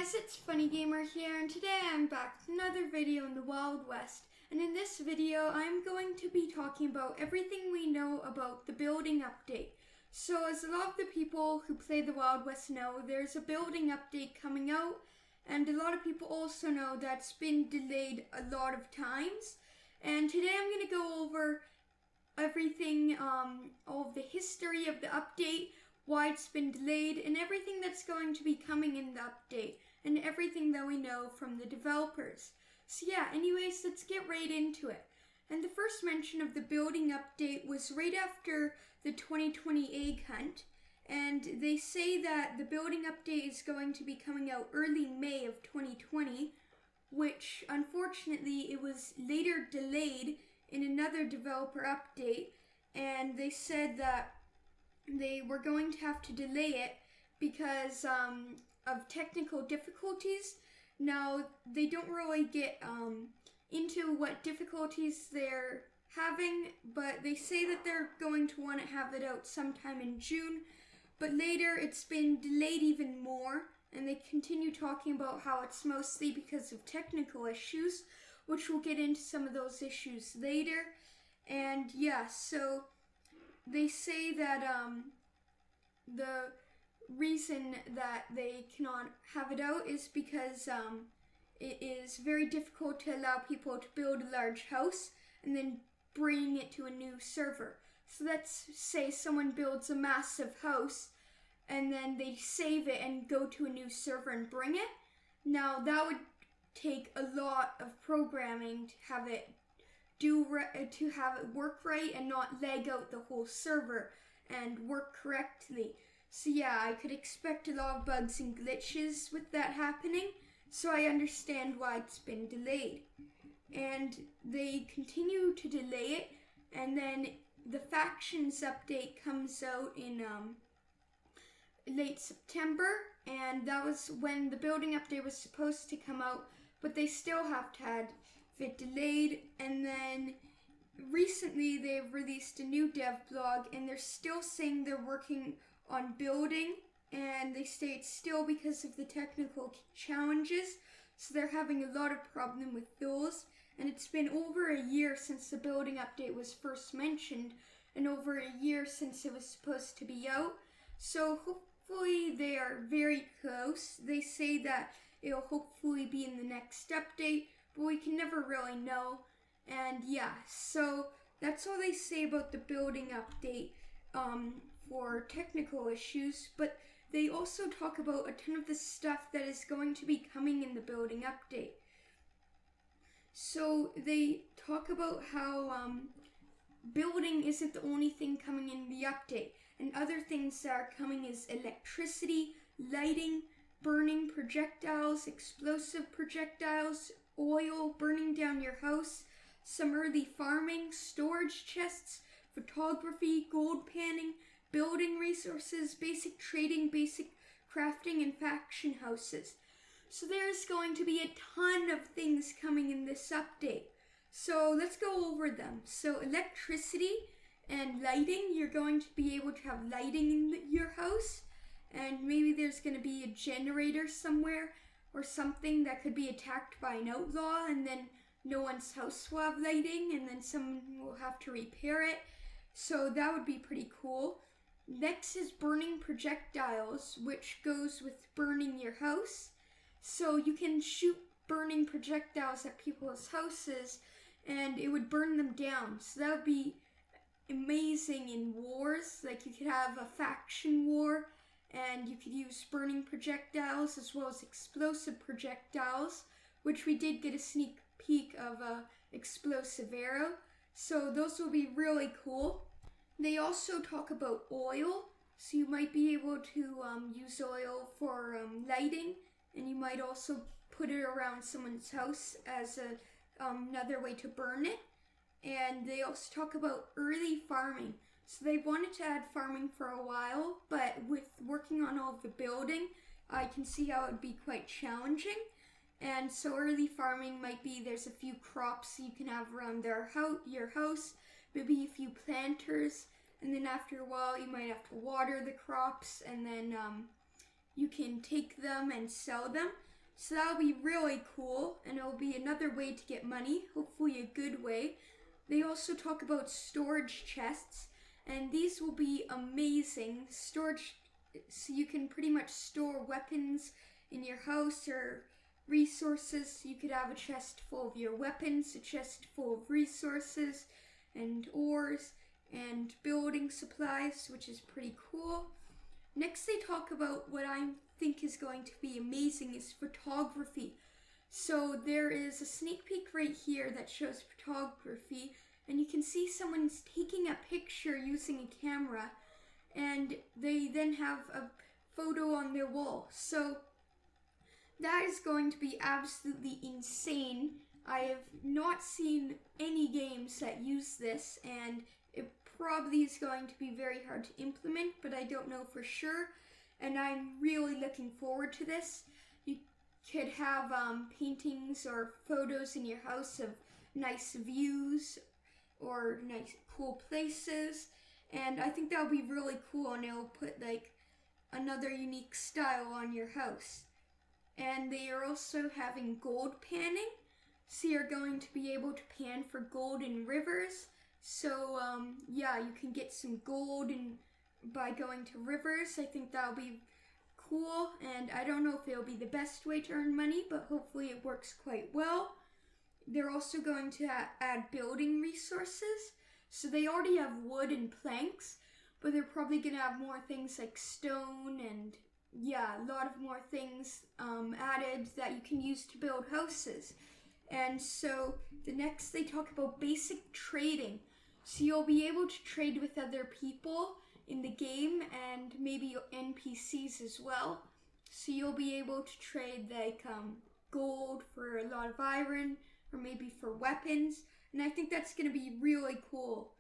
guys, it's Funny Gamer here, and today I'm back with another video in the Wild West. And in this video, I'm going to be talking about everything we know about the building update. So as a lot of the people who play the Wild West know, there's a building update coming out, and a lot of people also know that's been delayed a lot of times. And today I'm going to go over everything, all of the history of the update, why it's been delayed, and everything that's going to be coming in the update, and everything that we know from the developers. So yeah, anyways, let's get right into it. And the first mention of the building update was right after the 2020 egg hunt, and they say that the building update is going to be coming out early May of 2020, which unfortunately it was later delayed in another developer update, and they said that they were going to have to delay it because of technical difficulties. Now, they don't really get into what difficulties they're having, but they say that they're going to want to have it out sometime in June, but later it's been delayed even more, and they continue talking about how it's mostly because of technical issues, which we'll get into some of those issues later. And yeah, so they say that the reason that they cannot have it out is because it is very difficult to allow people to build a large house and then bring it to a new server. So let's say someone builds a massive house and then they save it and go to a new server and bring it. Now that would take a lot of programming to have it work right and not lag out the whole server and work correctly. So yeah, I could expect a lot of bugs and glitches with that happening, so I understand why it's been delayed. And they continue to delay it, and then the factions update comes out in late September, and that was when the building update was supposed to come out, but they still have to have it delayed. And then recently they've released a new dev blog, and they're still saying they're working on building, and they say it's still because of the technical challenges, so they're having a lot of problem with those. And it's been over a year since the building update was first mentioned, and over a year since it was supposed to be out, so hopefully they are very close. They say that it'll hopefully be in the next update, but we can never really know. And yeah, so that's all they say about the building update for technical issues, but they also talk about a ton of the stuff that is going to be coming in the building update. So they talk about how building isn't the only thing coming in the update, and other things that are coming is electricity, lighting, burning projectiles, explosive projectiles, oil, burning down your house, some early farming, storage chests, photography, gold panning, building resources, basic trading, basic crafting, and faction houses. So there's going to be a ton of things coming in this update. So let's go over them. So electricity and lighting, you're going to be able to have lighting in your house, and maybe there's going to be a generator somewhere or something that could be attacked by an outlaw, and then no one's house will have lighting, and then someone will have to repair it. So that would be pretty cool. Next is burning projectiles, which goes with burning your house. So you can shoot burning projectiles at people's houses and it would burn them down. So that would be amazing in wars. Like, you could have a faction war and you could use burning projectiles as well as explosive projectiles, which we did get a sneak peek of a explosive arrow. So those will be really cool. They also talk about oil, so you might be able to use oil for lighting, and you might also put it around someone's house as another way to burn it. And they also talk about early farming. So they wanted to add farming for a while, but with working on all of the building, I can see how it would be quite challenging. And so early farming might be there's a few crops you can have around your house, maybe a few planters, and then after a while you might have to water the crops, and then you can take them and sell them. So that'll be really cool, and it'll be another way to get money, hopefully a good way. They also talk about storage chests, and these will be amazing. Storage, so you can pretty much store weapons in your house or resources. You could have a chest full of your weapons, a chest full of resources and ores and building supplies, which is pretty cool. Next, they talk about what I think is going to be amazing is photography. So there is a sneak peek right here that shows photography, and you can see someone's taking a picture using a camera, and they then have a photo on their wall. So that is going to be absolutely insane. I have not seen any games that use this, and it probably is going to be very hard to implement, but I don't know for sure, and I'm really looking forward to this. You could have paintings or photos in your house of nice views or nice cool places, and I think that'll be really cool, and it'll put like another unique style on your house. And they are also having gold panning, so you're going to be able to pan for gold in rivers. So yeah, you can get some gold by going to rivers. I think that'll be cool, and I don't know if it'll be the best way to earn money, but hopefully it works quite well. They're also going to add building resources. So they already have wood and planks, but they're probably going to have more things like stone and yeah, a lot of more things added that you can use to build houses. And so the next they talk about basic trading. So you'll be able to trade with other people in the game and maybe NPCs as well. So you'll be able to trade like gold for a lot of iron or maybe for weapons. And I think that's going to be really cool.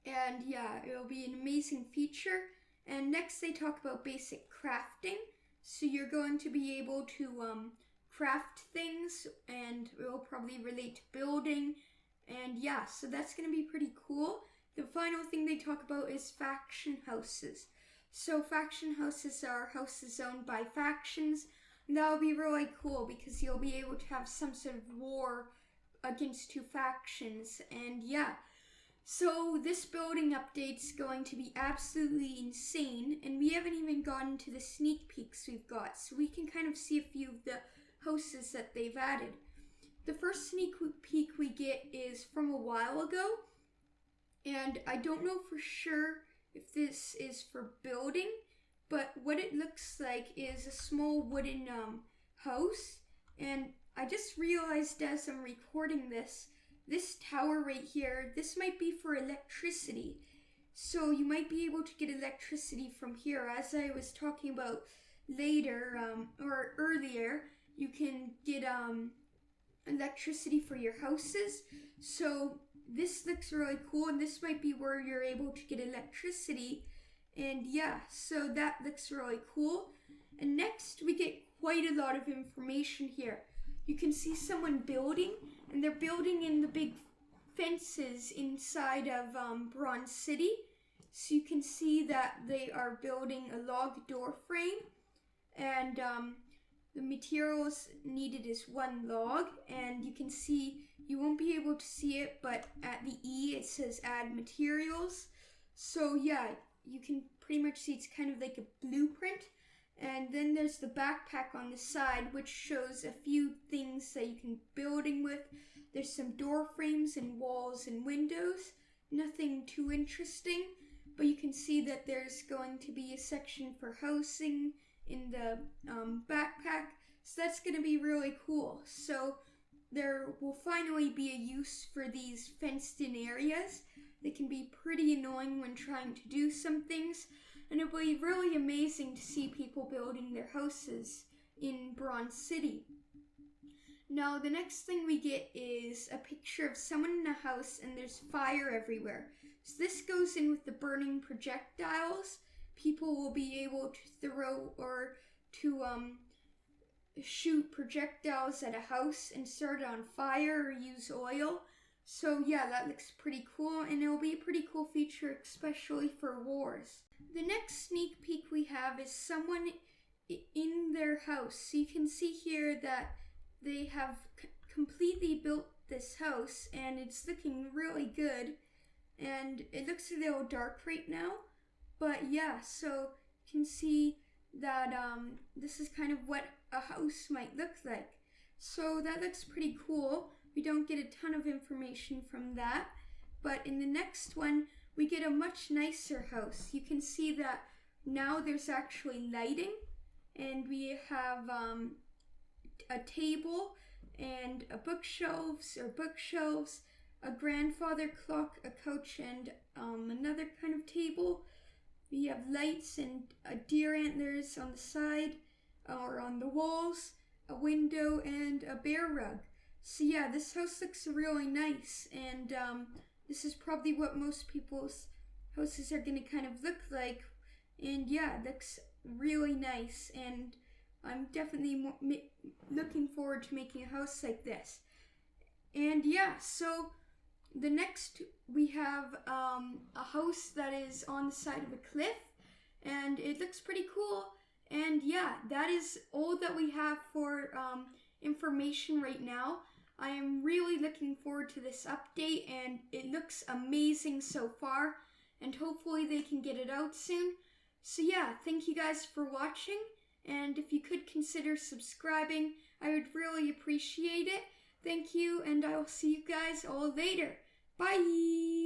And yeah, it'll be an amazing feature. And next they talk about basic crafting. So you're going to be able to craft things, and it will probably relate to building. And yeah, so that's going to be pretty cool. The final thing they talk about is faction houses. So faction houses are houses owned by factions. And that'll be really cool because you'll be able to have some sort of war against two factions. And yeah, so this building update's going to be absolutely insane, and we haven't even gotten to the sneak peeks we've got, so we can kind of see a few of the houses that they've added. The first sneak peek we get is from a while ago, and I don't know for sure if this is for building, but what it looks like is a small wooden house, and I just realized as I'm recording this tower right here, this might be for electricity. So you might be able to get electricity from here. As I was talking about later, or earlier, you can get electricity for your houses. So this looks really cool, and this might be where you're able to get electricity. And yeah, so that looks really cool. And next we get quite a lot of information here. You can see someone building, and they're building in the big fences inside of Bronze City. So you can see that they are building a log door frame, and the materials needed is 1 log, and you can see, you won't be able to see it, but at the E it says add materials. So yeah, you can pretty much see it's kind of like a blueprint. And then there's the backpack on the side, which shows a few things that you can building with. There's some door frames and walls and windows. Nothing too interesting, but you can see that there's going to be a section for housing in the backpack. So that's going to be really cool. So there will finally be a use for these fenced in areas. They can be pretty annoying when trying to do some things. And it will be really amazing to see people building their houses in Bronze City. Now, the next thing we get is a picture of someone in a house, and there's fire everywhere. So this goes in with the burning projectiles. People will be able to throw or to shoot projectiles at a house and start it on fire or use oil. So yeah, that looks pretty cool, and it'll be a pretty cool feature, especially for wars. The next sneak peek we have is someone in their house. So you can see here that they have completely built this house, and it's looking really good. And it looks a little dark right now, but yeah, so you can see that this is kind of what a house might look like. So that looks pretty cool. We don't get a ton of information from that, but in the next one we get a much nicer house. You can see that now there's actually lighting, and we have a table and bookshelves, a grandfather clock, a couch, and another kind of table. We have lights and deer antlers on the side or on the walls, a window, and a bear rug. So yeah, this house looks really nice, and this is probably what most people's houses are going to kind of look like. And yeah, it looks really nice, and I'm definitely looking forward to making a house like this. And yeah, so the next we have a house that is on the side of a cliff, and it looks pretty cool. And yeah, that is all that we have for information right now. I am really looking forward to this update, and it looks amazing so far, and hopefully they can get it out soon. So yeah, thank you guys for watching, and if you could consider subscribing, I would really appreciate it. Thank you, and I will see you guys all later. Bye!